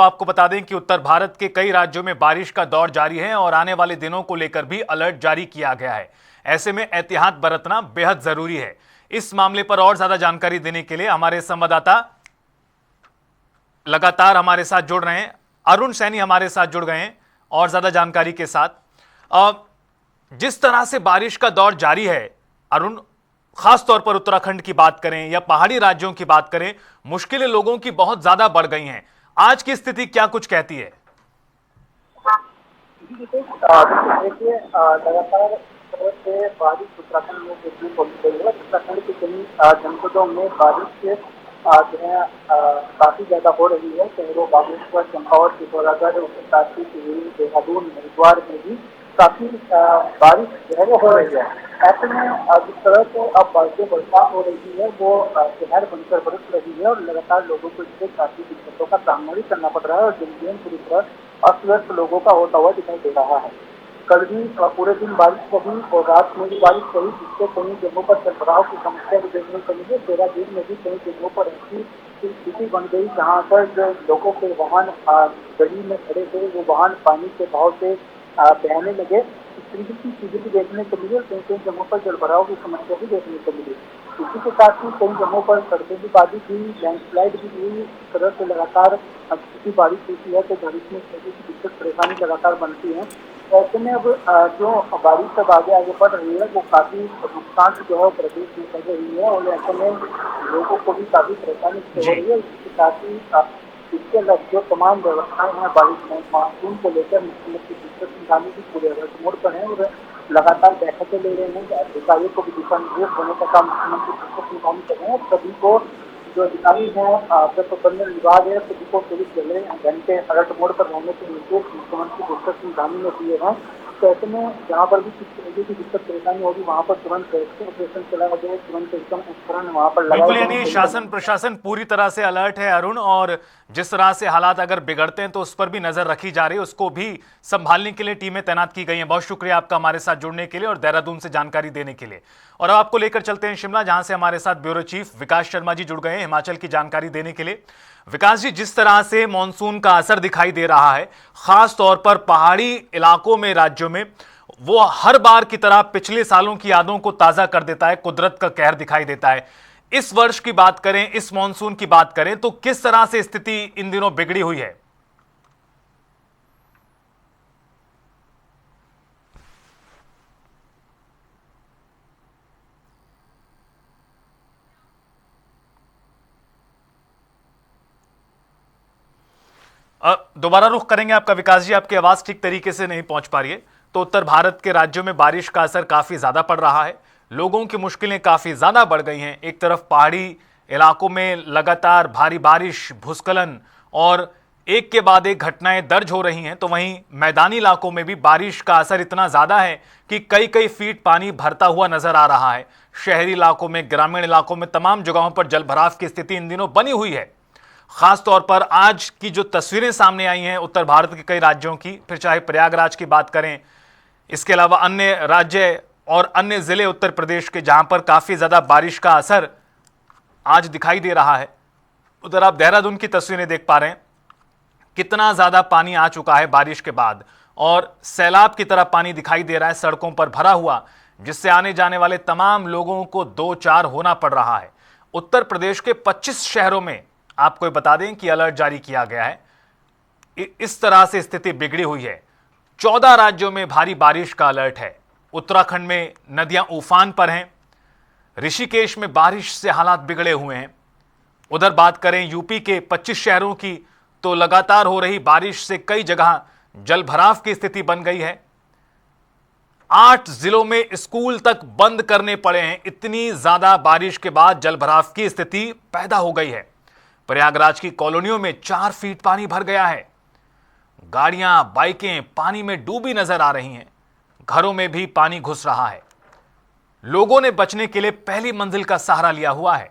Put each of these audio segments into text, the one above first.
तो आपको बता दें कि उत्तर भारत के कई राज्यों में बारिश का दौर जारी है और आने वाले दिनों को लेकर भी अलर्ट जारी किया गया है। ऐसे में एहतियात बरतना बेहद जरूरी है। इस मामले पर और ज्यादा जानकारी देने के लिए हमारे संवाददाता लगातार हमारे साथ जुड़ रहे हैं। अरुण सैनी हमारे साथ जुड़ गए हैं और ज्यादा जानकारी के साथ। जिस तरह से बारिश का दौर जारी है अरुण, खासतौर पर उत्तराखंड की बात करें या पहाड़ी राज्यों की बात करें, मुश्किलें लोगों की बहुत ज्यादा बढ़ गई हैं। आज की स्थिति क्या कुछ कहती है? देखिए, लगातार से बारिश उत्तराखंड में देखने को मिल रही है। उत्तराखंड के कई जनपदों में बारिश से जो है काफी ज्यादा हो रही है। शहरों बागेश्वर, चंपावत, पिथौरागढ़, उत्तरकाशी, टिहरी, देहरादून, हरिद्वार में भी काफी बारिश जो है वो हो रही है। ऐसे में जिस तरह से अब जो बरसात हो रही है वो जहर बनकर बरस रही है और लगातार लोगों को इससे काफी दिक्कतों का सामना भी करना पड़ रहा है और जनजीवन पूरी तरह अस्त-व्यस्त लोगों का होता हुआ दिखाई दे रहा है। कल भी पूरे दिन बारिश रही और रात में भी बारिश रही, जिससे कई जगहों पर जलभराव की समस्या भी देखने को मिली। देहरादून में भी कई जगहों पर ऐसी स्थिति बन गई जहाँ पर जो लोगों के वाहन गली में खड़े थे वो वाहन पानी के बहाव से बहने लगे। इस तरीके की चीजें भी देखने को मिली और कई कई जगहों पर जलभराव की समस्या भी देखने को मिली। इसी के साथ ही कई जगहों पर सड़कें भी बाधित हुई, लैंडस्लाइड भी हुई। इस तरह से लगातार किसी बारिश होती है तो बारिश में की दिक्कत परेशानी लगातार बनती है। ऐसे में अब जो बारिश अब आगे आगे बढ़ रही है वो काफी नुकसान जो है प्रदेश में कर रही है और ऐसे में लोगों को भी काफी परेशानी हो रही है। इसके साथ ही इसके जो तमाम व्यवस्थाएं हैं बारिश में मानसून को लेकर मुख्यमंत्री दिक्कत निकालने की पूरे अलर्ट मोड पर है और लगातार बैठकें ले रहे हैं। अधिकारियों को भी दिशा निर्देश देने का काम मुख्यमंत्री दिक्कत निकालने कर रहे हैं। सभी को जो अधिकारी हैं प्रबंधन विभाग है सभी को 24 घंटे अलर्ट मोड पर रहने के निर्देश मुख्यमंत्री दिक्कत निकालने में दिए हैं। तो ऐसे में जहाँ पर भी किसी तरीके की दिक्कत परेशानी होगी वहाँ पर तुरंत रेस्क्यू ऑपरेशन चलाया जाए, तुरंत एकदम उपकरण वहाँ पर बिल्कुल, यानी शासन प्रशासन पूरी तरह से अलर्ट है अरुण, और जिस तरह से हालात अगर बिगड़ते हैं तो उस पर भी नजर रखी जा रही है, उसको भी संभालने के लिए टीमें तैनात की गई हैं। बहुत शुक्रिया आपका हमारे साथ जुड़ने के लिए और देहरादून से जानकारी देने के लिए। और अब आपको लेकर चलते हैं शिमला, जहां से हमारे साथ ब्यूरो चीफ विकास शर्मा जी जुड़ गए हैं हिमाचल की जानकारी देने के लिए। विकास जी, जिस तरह से मानसून का असर दिखाई दे रहा है खास तौर पर पहाड़ी इलाकों में, राज्यों में, वो हर बार की तरह पिछले सालों की यादों को ताजा कर देता है, कुदरत का कहर दिखाई देता है। इस वर्ष की बात करें, इस मानसून की बात करें तो किस तरह से स्थिति इन दिनों बिगड़ी हुई है? दोबारा रुख करेंगे आपका विकास जी, आपकी आवाज ठीक तरीके से नहीं पहुंच पा रही है। तो उत्तर भारत के राज्यों में बारिश का असर काफी ज्यादा पड़ रहा है, लोगों की मुश्किलें काफी ज्यादा बढ़ गई हैं। एक तरफ पहाड़ी इलाकों में लगातार भारी बारिश, भूस्खलन और एक के बाद एक घटनाएं दर्ज हो रही हैं, तो वहीं मैदानी इलाकों में भी बारिश का असर इतना ज्यादा है कि कई कई फीट पानी भरता हुआ नजर आ रहा है। शहरी इलाकों में, ग्रामीण इलाकों में तमाम जगहों पर जलभराव की स्थिति इन दिनों बनी हुई है। खासतौर पर आज की जो तस्वीरें सामने आई हैं उत्तर भारत के कई राज्यों की, फिर चाहे प्रयागराज की बात करें, इसके अलावा अन्य राज्य और अन्य जिले उत्तर प्रदेश के, जहां पर काफी ज्यादा बारिश का असर आज दिखाई दे रहा है। उधर आप देहरादून की तस्वीरें देख पा रहे हैं, कितना ज्यादा पानी आ चुका है बारिश के बाद, और सैलाब की तरह पानी दिखाई दे रहा है सड़कों पर भरा हुआ, जिससे आने जाने वाले तमाम लोगों को दो चार होना पड़ रहा है। उत्तर प्रदेश के 25 शहरों में आपको बता दें कि अलर्ट जारी किया गया है। इस तरह से स्थिति बिगड़ी हुई है। 14 राज्यों में भारी बारिश का अलर्ट है। उत्तराखंड में नदियां उफान पर हैं, ऋषिकेश में बारिश से हालात बिगड़े हुए हैं। उधर बात करें यूपी के 25 शहरों की, तो लगातार हो रही बारिश से कई जगह जलभराव की स्थिति बन गई है। 8 जिलों में स्कूल तक बंद करने पड़े हैं। इतनी ज्यादा बारिश के बाद जलभराव की स्थिति पैदा हो गई है। प्रयागराज की कॉलोनियों में 4 फीट पानी भर गया है। गाड़ियां, बाइकें पानी में डूबी नजर आ रही हैं। घरों में भी पानी घुस रहा है। लोगों ने बचने के लिए पहली मंजिल का सहारा लिया हुआ है।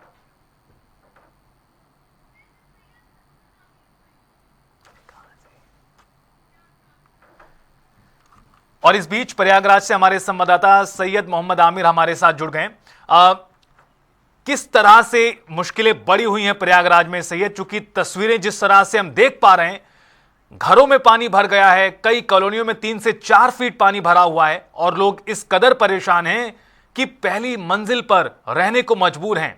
और इस बीच प्रयागराज से हमारे संवाददाता सैयद मोहम्मद आमिर हमारे साथ जुड़ गए। किस तरह से मुश्किलें बढ़ी हुई हैं प्रयागराज में सैयद? चूंकि तस्वीरें जिस तरह से हम देख पा रहे हैं घरों में पानी भर गया है, कई कॉलोनियों में 3 से 4 फीट पानी भरा हुआ है और लोग इस कदर परेशान हैं कि पहली मंजिल पर रहने को मजबूर हैं।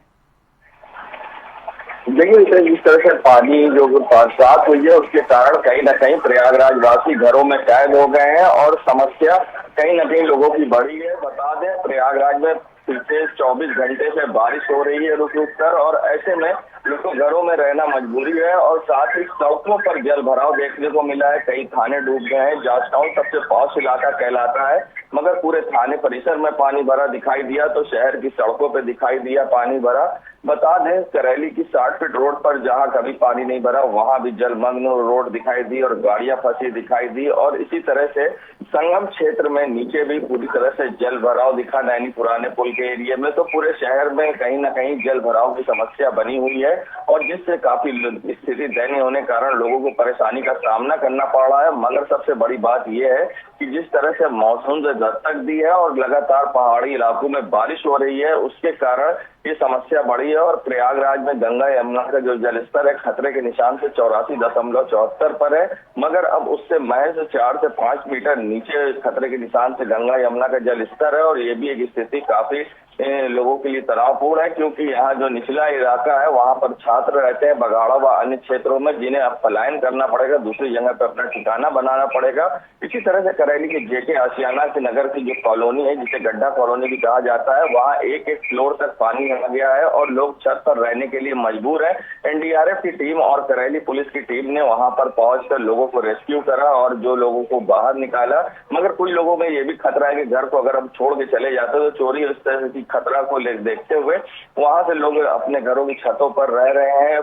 देखिए, इस तरह से पानी जो बरसात हुई है उसके कारण कहीं ना कहीं प्रयागराज वासी घरों में कैद हो गए हैं और समस्या कहीं ना कहीं लोगों की बढ़ी है। बता दें, प्रयागराज में पिछले 24 घंटे से बारिश हो रही है रुक रुक कर, और ऐसे में लोगों घरों में रहना मजबूरी है और साथ ही सड़कों पर जल भराव देखने को मिला है। कई थाने डूब गए हैं। जार्जटाउन सबसे पॉश इलाका कहलाता है, मगर पूरे थाने परिसर में पानी भरा दिखाई दिया तो शहर की सड़कों पे दिखाई दिया पानी भरा। बता दें, करैली की 60 फीट रोड पर जहां कभी पानी नहीं भरा वहां भी जलमग्न रोड दिखाई दी और गाड़ियां फंसी दिखाई दी, और इसी तरह से संगम क्षेत्र में नीचे भी पूरी तरह से जल भराव दिखा। नैनी पुराने पुल के एरिया में तो पूरे शहर में कहीं ना कहीं जल भराव की समस्या बनी हुई है, और जिससे काफी स्थिति दयनीय होने कारण लोगों को परेशानी का सामना करना पड़ रहा है। मगर सबसे बड़ी बात यह है कि जिस तरह से मौसम से दस्तक दी है और लगातार पहाड़ी इलाकों में बारिश हो रही है, उसके कारण ये समस्या बढ़ी है। और प्रयागराज में गंगा यमुना का जो जलस्तर है खतरे के निशान से 84.74 पर है, मगर अब उससे महज 4 से 5 मीटर नीचे खतरे के निशान से गंगा यमुना का जलस्तर है। और ये भी एक स्थिति काफी लोगों के लिए तनावपूर्ण है, क्योंकि यहाँ जो निचला इलाका है वहां पर छात्र रहते हैं बगाड़ा व अन्य क्षेत्रों में, जिन्हें अब पलायन करना पड़ेगा, दूसरी जगह पर अपना ठिकाना बनाना पड़ेगा। इसी तरह से करैली के जेके आशियाना के नगर की जो कॉलोनी है, जिसे गड्ढा कॉलोनी भी कहा जाता है, वहाँ एक एक फ्लोर तक पानी आ गया है और लोग छत पर रहने के लिए मजबूर है। एनडीआरएफ की टीम और करैली पुलिस की टीम ने वहां पर पहुंचकर लोगों को रेस्क्यू करा और जो लोगों को बाहर निकाला। मगर कुछ लोगों में ये भी खतरा है कि घर को अगर हम छोड़ के चले जाते तो चोरी इस तरह की खतरा को देखते हुए वहां से लोग अपने घरों की छतों पर रह रहे हैं,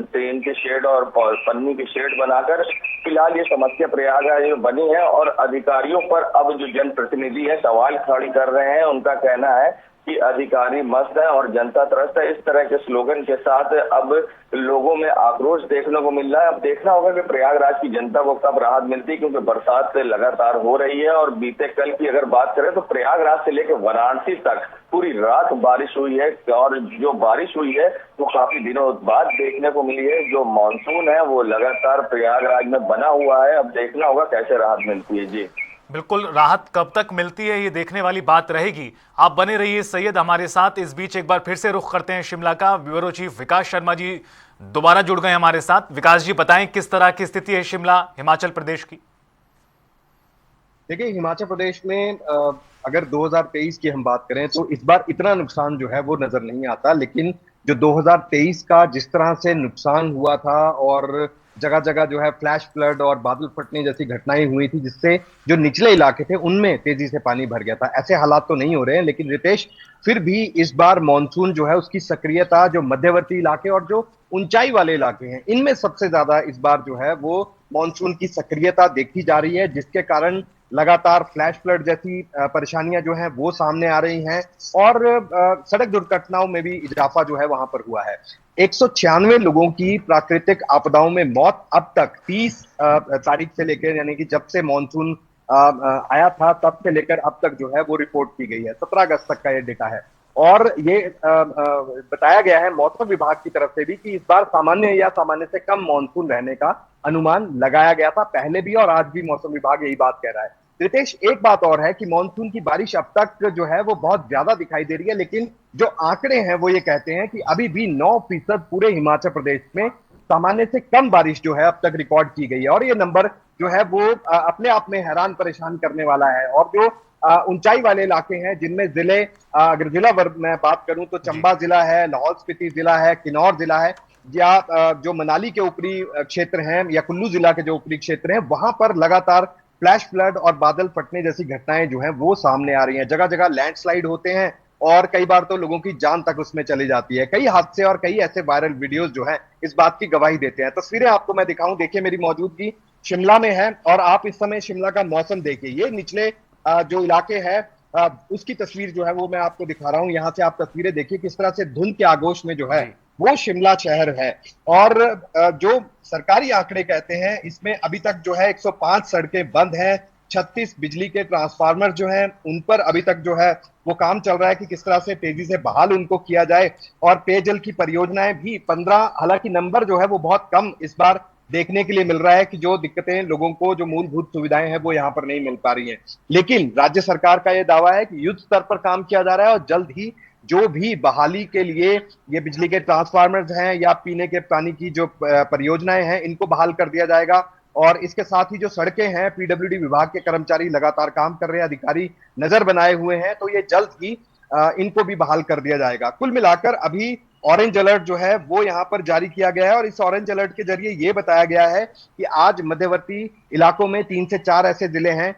टीन के शेड और पन्नी के शेड बनाकर। फिलहाल ये समस्या प्रयागराज में बनी है और अधिकारियों पर अब जो जनप्रतिनिधि है सवाल खड़ी कर रहे हैं। उनका कहना है कि अधिकारी मस्त है और जनता त्रस्त है। इस तरह के स्लोगन के साथ अब लोगों में आक्रोश देखने को मिल रहा है। अब देखना होगा कि प्रयागराज की जनता को कब राहत मिलती है, क्योंकि बरसात से लगातार हो रही है। और बीते कल की अगर बात करें तो प्रयागराज से लेकर वाराणसी तक पूरी रात बारिश हुई है, और जो बारिश हुई है वो काफी दिनों बाद देखने को मिली है। जो मानसून है वो लगातार प्रयागराज में बना हुआ है। अब देखना होगा कैसे राहत मिलती है। जी बिल्कुल, राहत कब तक मिलती है ये देखने वाली बात रहेगी। आप बने रहिए सैयद हमारे साथ। इस बीच एक बार फिर से रुख करते हैं शिमला का। ब्यूरो चीफ विकास शर्मा जी दोबारा जुड़ गए हमारे साथ। विकास जी, बताएं किस तरह की स्थिति है शिमला हिमाचल प्रदेश की। देखिए, हिमाचल प्रदेश में अगर 2023 की हम बात करें तो इस बार इतना नुकसान जो है वो नजर नहीं आता, लेकिन जो 2023 का जिस तरह से नुकसान हुआ था और जगह जगह जो है फ्लैश फ्लड और बादल फटने जैसी घटनाएं हुई थी, जिससे जो निचले इलाके थे उनमें तेजी से पानी भर गया था, ऐसे हालात तो नहीं हो रहे हैं। लेकिन रितेश, फिर भी इस बार मानसून जो है उसकी सक्रियता जो मध्यवर्ती इलाके और जो ऊंचाई वाले इलाके हैं इनमें सबसे ज्यादा इस बार जो है वो मानसून की सक्रियता देखी जा रही है, जिसके कारण लगातार फ्लैश फ्लड जैसी परेशानियां जो हैं वो सामने आ रही हैं और सड़क दुर्घटनाओं में भी इजाफा जो है वहां पर हुआ है। 196 लोगों की प्राकृतिक आपदाओं में मौत अब तक 30 तारीख से लेकर, यानी कि जब से मानसून आया था तब से लेकर अब तक जो है वो रिपोर्ट की गई है। 17 अगस्त तक का ये डेटा है और ये बताया गया है मौसम विभाग की तरफ से भी कि इस बार सामान्य या सामान्य से कम मानसून रहने का अनुमान लगाया गया था पहले भी, और आज भी मौसम विभाग यही बात कह रहा है। रितेश, एक बात और है कि मानसून की बारिश अब तक जो है वो बहुत ज्यादा दिखाई दे रही है, लेकिन जो आंकड़े हैं वो ये कहते हैं कि अभी भी 9% पूरे हिमाचल प्रदेश में सामान्य से कम बारिश जो है अब तक रिकॉर्ड की गई है। और ये नंबर जो है वो अपने आप में हैरान परेशान करने वाला है। और जो ऊंचाई वाले इलाके हैं जिनमें जिले, अगर जिला वर्ग में बात करूं तो चंबा जिला है, लाहौल स्पीति जिला है, किन्नौर जिला है, या जो मनाली के ऊपरी क्षेत्र हैं या कुल्लू जिला के जो ऊपरी क्षेत्र हैं, वहां पर लगातार फ्लैश फ्लड और बादल फटने जैसी घटनाएं जो हैं वो सामने आ रही हैं। जगह जगह लैंडस्लाइड होते हैं और कई बार तो लोगों की जान तक उसमें चली जाती है। कई हादसे और कई ऐसे वायरल वीडियोस जो हैं इस बात की गवाही देते हैं। तस्वीरें आपको मैं दिखाऊं, देखिए मेरी मौजूदगी शिमला में है और आप इस समय शिमला का मौसम देखिए। ये निचले जो इलाके हैं उसकी तस्वीर जो है वो मैं आपको दिखा रहा हूं। यहाँ से आप तस्वीरें देखिए किस तरह से धुंध के आगोश में जो है वो शिमला शहर है। और जो सरकारी आंकड़े कहते हैं इसमें अभी तक जो है 105 सड़कें बंद हैं, 36 बिजली के ट्रांसफार्मर जो हैं उन पर अभी तक जो है वो काम चल रहा है कि किस तरह से तेजी से बहाल उनको किया जाए। और पेयजल की परियोजनाएं भी 15, हालांकि नंबर जो है वो बहुत कम इस बार देखने के लिए मिल रहा है कि जो दिक्कतें लोगों को, जो मूलभूत सुविधाएं हैं वो यहाँ पर नहीं मिल पा रही हैं। लेकिन राज्य सरकार का यह दावा है कि युद्ध स्तर पर काम किया जा रहा है और जल्द ही जो भी बहाली के लिए ये बिजली के ट्रांसफार्मर्स हैं या पीने के पानी की जो परियोजनाएं हैं इनको बहाल कर दिया जाएगा। और इसके साथ ही जो सड़कें हैं, पीडब्ल्यूडी विभाग के कर्मचारी लगातार काम कर रहे हैं, अधिकारी नजर बनाए हुए हैं, तो ये जल्द ही इनको भी बहाल कर दिया जाएगा। कुल मिलाकर अभी ऑरेंज अलर्ट जो है वो यहाँ पर जारी किया गया है और इस ऑरेंज अलर्ट के जरिए ये बताया गया है कि आज मध्यवर्ती इलाकों में 3 से 4 ऐसे जिले हैं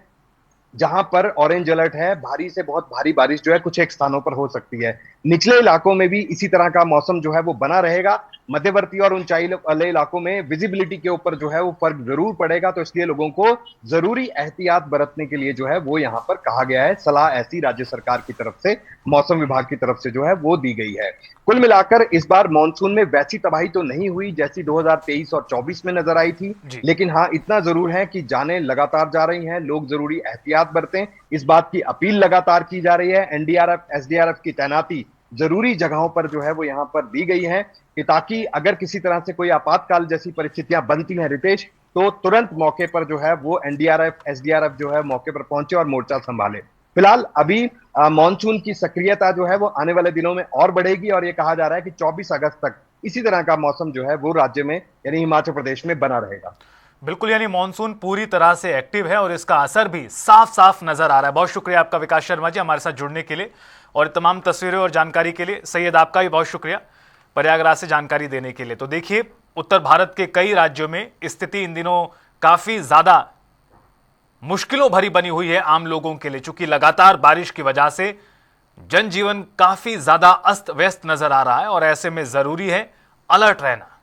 जहां पर ऑरेंज अलर्ट है। भारी से बहुत भारी बारिश जो है कुछ एक स्थानों पर हो सकती है। निचले इलाकों में भी इसी तरह का मौसम जो है वो बना रहेगा। मध्यवर्ती और ऊंचाई वाले इलाकों में विजिबिलिटी के ऊपर जो है वो फर्क जरूर पड़ेगा, तो इसलिए लोगों को जरूरी एहतियात बरतने के लिए जो है वो यहां पर कहा गया है। सलाह ऐसी राज्य सरकार की तरफ से, मौसम विभाग की तरफ से जो है वो दी गई है। कुल मिलाकर इस बार मानसून में वैसी तबाही तो नहीं हुई जैसी 2023 और 24 में नजर आई थी, लेकिन हाँ इतना जरूर है कि जानें लगातार जा रही हैं, लोग जरूरी एहतियात बरतें, इस बात की अपील लगातार की जा रही है। एनडीआरएफ, एसडीआरएफ की तैनाती जरूरी जगहों पर जो है वो यहां पर दी गई है कि ताकि अगर किसी तरह से कोई आपातकाल जैसी परिस्थितियां बनती हैं रितेश, तो तुरंत मौके पर जो है वो एनडीआरएफ, एसडीआरएफ जो है मौके पर पहुंचे और मोर्चा संभाले। फिलहाल अभी मॉनसून की सक्रियता जो है वो आने वाले दिनों में और बढ़ेगी और ये कहा जा रहा है कि 24 अगस्त तक इसी तरह का मौसम जो है वो राज्य में यानी हिमाचल प्रदेश में बना रहेगा। बिल्कुल, यानी मॉनसून पूरी तरह से एक्टिव है और इसका असर भी साफ साफ नजर आ रहा है। बहुत शुक्रिया आपका विकास शर्मा जी हमारे साथ जुड़ने के लिए और तमाम तस्वीरें और जानकारी के लिए। सैयद आपका भी बहुत शुक्रिया प्रयागराज से जानकारी देने के लिए। तो देखिए, उत्तर भारत के कई राज्यों में स्थिति इन दिनों काफी ज्यादा मुश्किलों भरी बनी हुई है आम लोगों के लिए, चूंकि लगातार बारिश की वजह से जनजीवन काफी ज्यादा अस्त व्यस्त नजर आ रहा है और ऐसे में जरूरी है अलर्ट रहना।